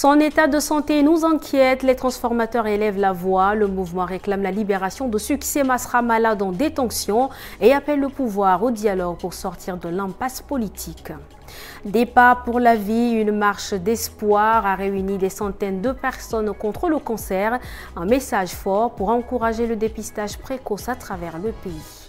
Son état de santé nous inquiète. Les transformateurs élèvent la voix. Le mouvement réclame la libération de Succès Masra, malade en détention, et appelle le pouvoir au dialogue pour sortir de l'impasse politique. Départ pour la vie, une marche d'espoir a réuni des centaines de personnes contre le cancer. Un message fort pour encourager le dépistage précoce à travers le pays.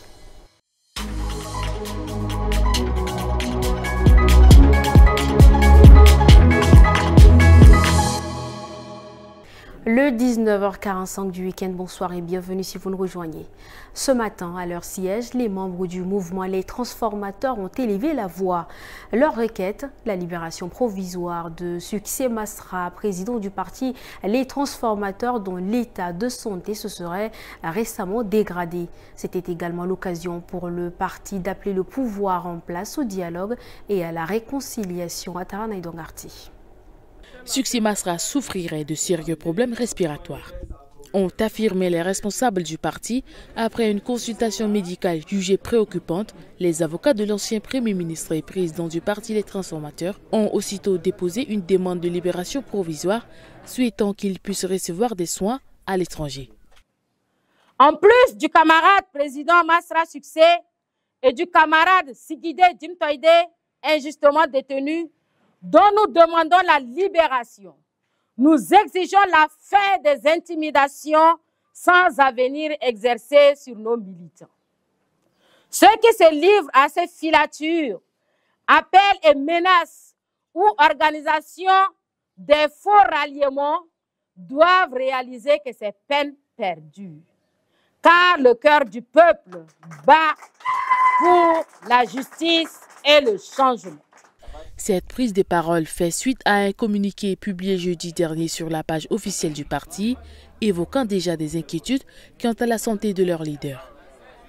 Le 19h45 du week-end, bonsoir et bienvenue si vous nous rejoignez. Ce matin, à leur siège, les membres du mouvement Les Transformateurs ont élevé la voix. Leur requête, la libération provisoire de Succès Masra, président du parti Les Transformateurs, dont l'état de santé se serait récemment dégradé. C'était également l'occasion pour le parti d'appeler le pouvoir en place au dialogue et à la réconciliation à Taranaïdongarti. Succès Masra souffrirait de sérieux problèmes respiratoires, ont affirmé les responsables du parti après une consultation médicale jugée préoccupante. Les avocats de l'ancien Premier ministre et président du parti Les Transformateurs ont aussitôt déposé une demande de libération provisoire, souhaitant qu'il puisse recevoir des soins à l'étranger. En plus du camarade président Masra Succès et du camarade Sigide Jimtoide, injustement détenu, dont nous demandons la libération, nous exigeons la fin des intimidations sans avenir exercées sur nos militants. Ceux qui se livrent à ces filatures, appels et menaces ou organisations des faux ralliements doivent réaliser que c'est peine perdue, car le cœur du peuple bat pour la justice et le changement. Cette prise de parole fait suite à un communiqué publié jeudi dernier sur la page officielle du parti, évoquant déjà des inquiétudes quant à la santé de leur leader.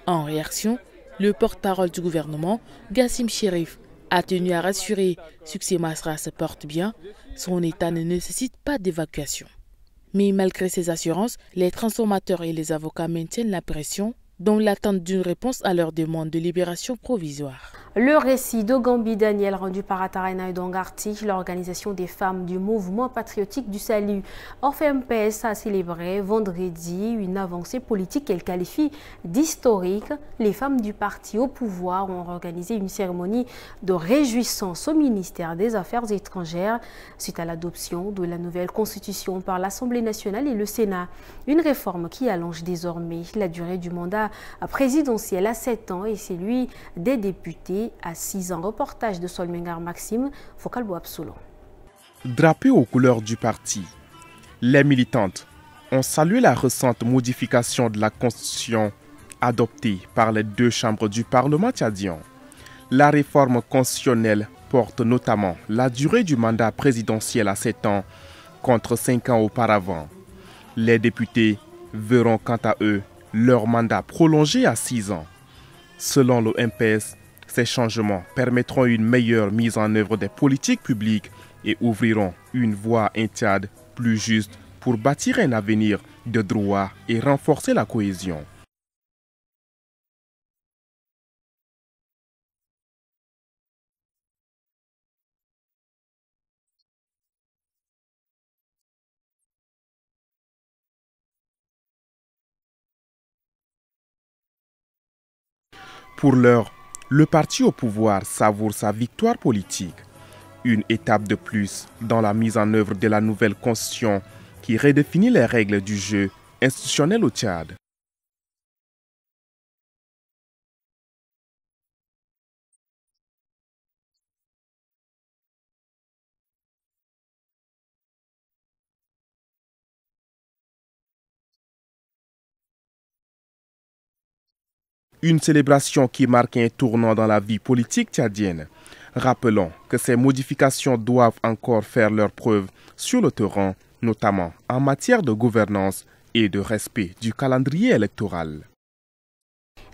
En réaction, le porte-parole du gouvernement, Gassim Chérif, a tenu à rassurer Succès Masra se porte bien, son état ne nécessite pas d'évacuation. Mais malgré ces assurances, les transformateurs et les avocats maintiennent la pression, dans l'attente d'une réponse à leur demande de libération provisoire. Le récit de Gambi Daniel rendu par Atarainaïdongarti, l'organisation des femmes du mouvement patriotique du salut OFMPS a célébré vendredi une avancée politique qu'elle qualifie d'historique. Les femmes du parti au pouvoir ont organisé une cérémonie de réjouissance au ministère des Affaires étrangères suite à l'adoption de la nouvelle constitution par l'Assemblée nationale et le Sénat. Une réforme qui allonge désormais la durée du mandat présidentiel à 7 ans et celui des députés à 6 ans. Reportage de Solmengar Maxime, Focal Boabsolo. Drapées aux couleurs du parti, les militantes ont salué la récente modification de la Constitution adoptée par les deux chambres du Parlement tchadien. La réforme constitutionnelle porte notamment la durée du mandat présidentiel à 7 ans contre 5 ans auparavant. Les députés verront quant à eux leur mandat prolongé à 6 ans. Selon le MPS, ces changements permettront une meilleure mise en œuvre des politiques publiques et ouvriront une voie à un Tchad plus juste pour bâtir un avenir de droit et renforcer la cohésion. Pour l'heure, le parti au pouvoir savoure sa victoire politique. Une étape de plus dans la mise en œuvre de la nouvelle constitution qui redéfinit les règles du jeu institutionnel au Tchad. Une célébration qui marque un tournant dans la vie politique tchadienne. Rappelons que ces modifications doivent encore faire leurs preuves sur le terrain, notamment en matière de gouvernance et de respect du calendrier électoral.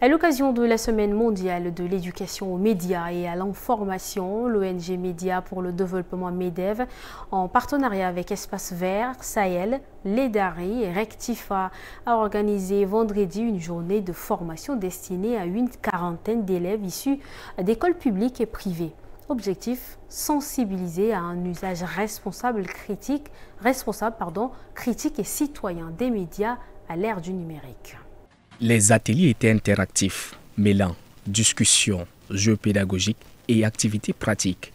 À l'occasion de la Semaine mondiale de l'éducation aux médias et à l'information, l'ONG Médias pour le développement MEDEV, en partenariat avec Espace Vert, Sahel, l'EDARI et Rectifa, a organisé vendredi une journée de formation destinée à une quarantaine d'élèves issus d'écoles publiques et privées. objectif, sensibiliser à un usage responsable, critique et citoyen des médias à l'ère du numérique. Les ateliers étaient interactifs, mêlant discussions, jeux pédagogiques et activités pratiques.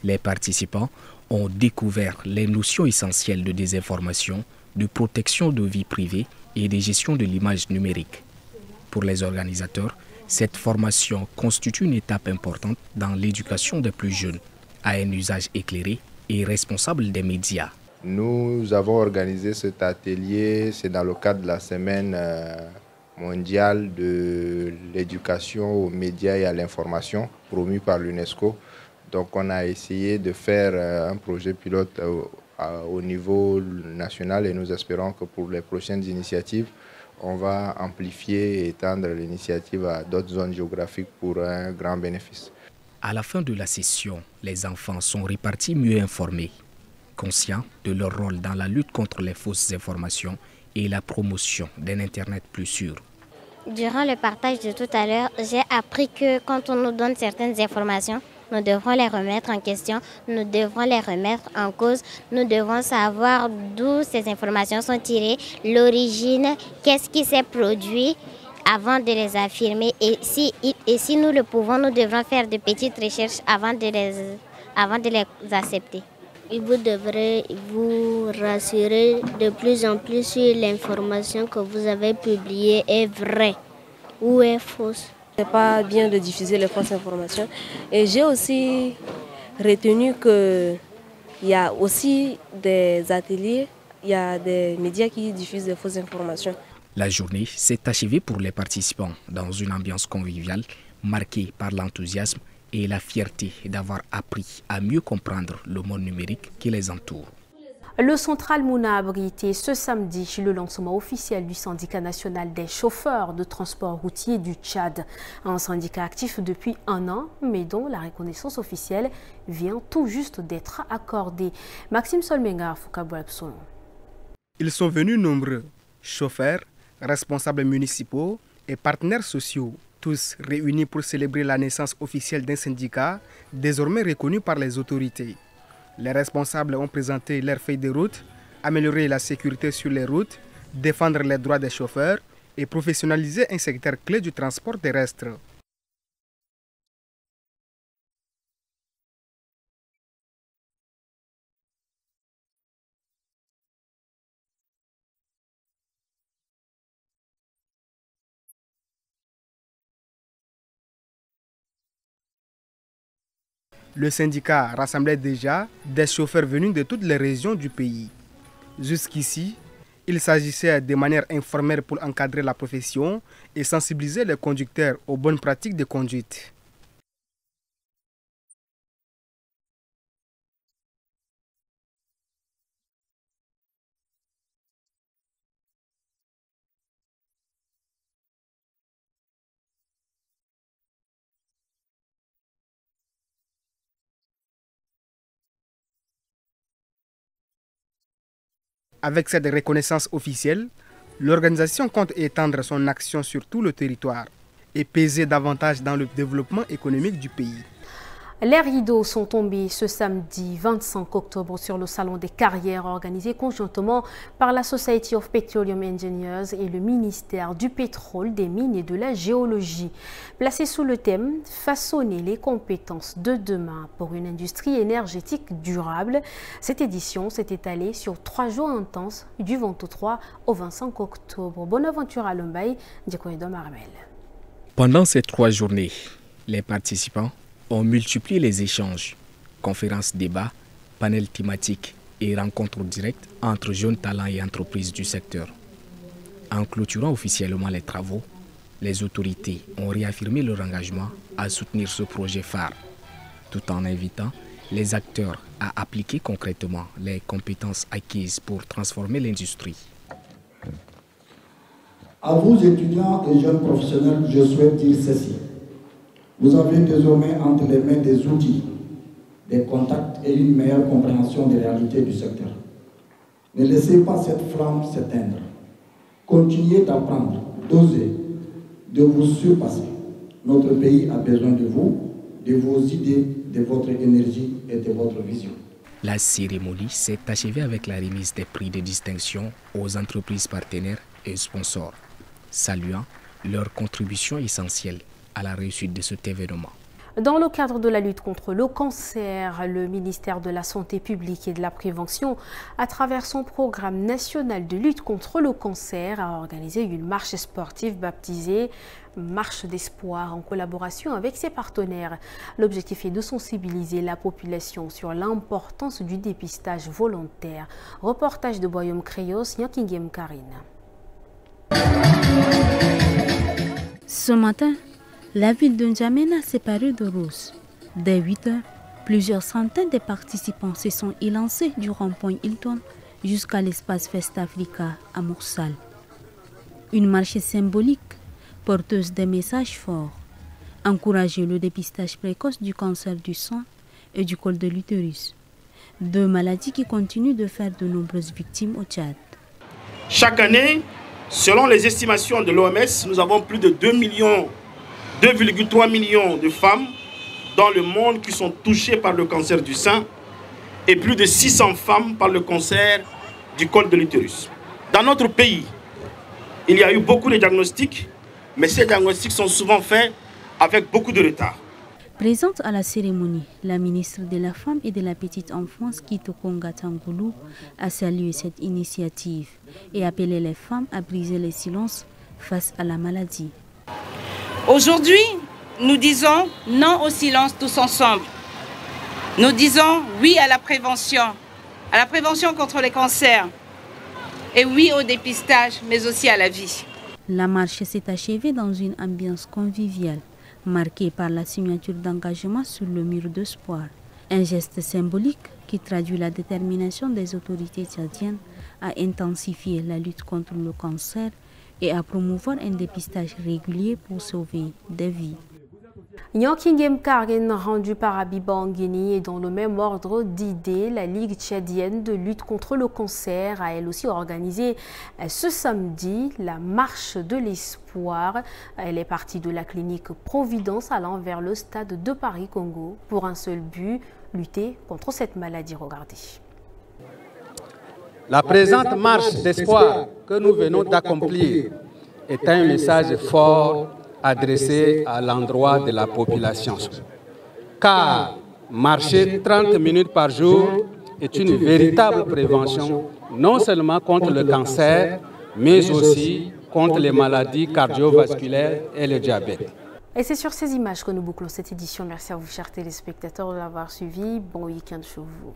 Les participants ont découvert les notions essentielles de désinformation, de protection de vie privée et de gestion de l'image numérique. Pour les organisateurs, cette formation constitue une étape importante dans l'éducation des plus jeunes à un usage éclairé et responsable des médias. Nous avons organisé cet atelier, c'est dans le cadre de la semaine mondiale de l'éducation aux médias et à l'information promue par l'UNESCO. Donc on a essayé de faire un projet pilote au niveau national et nous espérons que pour les prochaines initiatives, on va amplifier et étendre l'initiative à d'autres zones géographiques pour un grand bénéfice. À la fin de la session, les enfants sont repartis mieux informés, conscients de leur rôle dans la lutte contre les fausses informations et la promotion d'un Internet plus sûr. Durant le partage de tout à l'heure, j'ai appris que quand on nous donne certaines informations, nous devrons les remettre en question, nous devrons les remettre en cause, nous devons savoir d'où ces informations sont tirées, l'origine, qu'est-ce qui s'est produit avant de les affirmer. Et si nous le pouvons, nous devrons faire de petites recherches avant de les accepter. Et vous devrez vous rassurer de plus en plus si l'information que vous avez publiée est vraie ou est fausse. Ce n'est pas bien de diffuser les fausses informations. Et j'ai aussi retenu qu'il y a aussi des ateliers, il y a des médias qui diffusent des fausses informations. La journée s'est achevée pour les participants dans une ambiance conviviale marquée par l'enthousiasme et la fierté d'avoir appris à mieux comprendre le monde numérique qui les entoure. Le Central Mouna a abrité ce samedi le lancement officiel du syndicat national des chauffeurs de transport routier du Tchad. Un syndicat actif depuis 1 an, mais dont la reconnaissance officielle vient tout juste d'être accordée. Maxime Solmengar, Foucault-Boabson. Ils sont venus nombreux, chauffeurs, responsables municipaux et partenaires sociaux, tous réunis pour célébrer la naissance officielle d'un syndicat désormais reconnu par les autorités. Les responsables ont présenté leur feuille de route, améliorer la sécurité sur les routes, défendre les droits des chauffeurs et professionnaliser un secteur clé du transport terrestre. Le syndicat rassemblait déjà des chauffeurs venus de toutes les régions du pays. Jusqu'ici, il s'agissait de manière informelle pour encadrer la profession et sensibiliser les conducteurs aux bonnes pratiques de conduite. Avec cette reconnaissance officielle, l'organisation compte étendre son action sur tout le territoire et peser davantage dans le développement économique du pays. Les rideaux sont tombés ce samedi 25 octobre sur le Salon des carrières organisé conjointement par la Society of Petroleum Engineers et le ministère du pétrole, des mines et de la géologie. Placé sous le thème « Façonner les compétences de demain pour une industrie énergétique durable », cette édition s'est étalée sur 3 jours intenses du 23 au 25 octobre. Bonne aventure à Lombay, Djekoyedom Armel. Pendant ces 3 journées, les participants ont multiplié les échanges, conférences, débats, panels thématiques et rencontres directes entre jeunes talents et entreprises du secteur. En clôturant officiellement les travaux, les autorités ont réaffirmé leur engagement à soutenir ce projet phare, tout en invitant les acteurs à appliquer concrètement les compétences acquises pour transformer l'industrie. À vous étudiants et jeunes professionnels, je souhaite dire ceci. Vous avez désormais entre les mains des outils, des contacts et une meilleure compréhension des réalités du secteur. Ne laissez pas cette flamme s'éteindre. Continuez d'apprendre, d'oser, de vous surpasser. Notre pays a besoin de vous, de vos idées, de votre énergie et de votre vision. La cérémonie s'est achevée avec la remise des prix de distinction aux entreprises partenaires et sponsors, saluant leur contribution essentielle à la réussite de cet événement. Dans le cadre de la lutte contre le cancer, le ministère de la Santé publique et de la Prévention, à travers son programme national de lutte contre le cancer, a organisé une marche sportive baptisée Marche d'espoir en collaboration avec ses partenaires. L'objectif est de sensibiliser la population sur l'importance du dépistage volontaire. Reportage de Boyom Créos, Nyakingem Karine. Ce matin, la ville de N'Djamena s'est parue de rose. Dès 8 heures, plusieurs centaines de participants se sont élancés du rond-point Hilton jusqu'à l'espace Fest Africa à Moursal. Une marche symbolique, porteuse de messages forts. Encourager le dépistage précoce du cancer du sang et du col de l'utérus. Deux maladies qui continuent de faire de nombreuses victimes au Tchad. Chaque année, selon les estimations de l'OMS, nous avons plus de 2,3 millions de femmes dans le monde qui sont touchées par le cancer du sein et plus de 600 femmes par le cancer du col de l'utérus. Dans notre pays, il y a eu beaucoup de diagnostics, mais ces diagnostics sont souvent faits avec beaucoup de retard. Présente à la cérémonie, la ministre de la Femme et de la Petite Enfance, Kitoko Ngatangoulou, a salué cette initiative et appelé les femmes à briser le silence face à la maladie. Aujourd'hui, nous disons non au silence tous ensemble. Nous disons oui à la prévention contre les cancers et oui au dépistage, mais aussi à la vie. La marche s'est achevée dans une ambiance conviviale, marquée par la signature d'engagement sur le mur d'espoir. Un geste symbolique qui traduit la détermination des autorités tchadiennes à intensifier la lutte contre le cancer et à promouvoir un dépistage régulier pour sauver des vies. Nyakingem Karine, rendu par Abiba Ngueni, et dans le même ordre d'idées, la Ligue tchadienne de lutte contre le cancer a elle aussi organisé ce samedi la marche de l'espoir. Elle est partie de la clinique Providence allant vers le stade de Paris-Congo pour un seul but, lutter contre cette maladie. Regardez. La présente marche d'espoir que nous venons d'accomplir est un message fort adressé à l'endroit de la population. Car marcher 30 minutes par jour est une véritable prévention, non seulement contre le cancer, mais aussi contre les maladies cardiovasculaires et le diabète. Et c'est sur ces images que nous bouclons cette édition. Merci à vous, chers téléspectateurs, de l'avoir suivi. Bon week-end chez vous.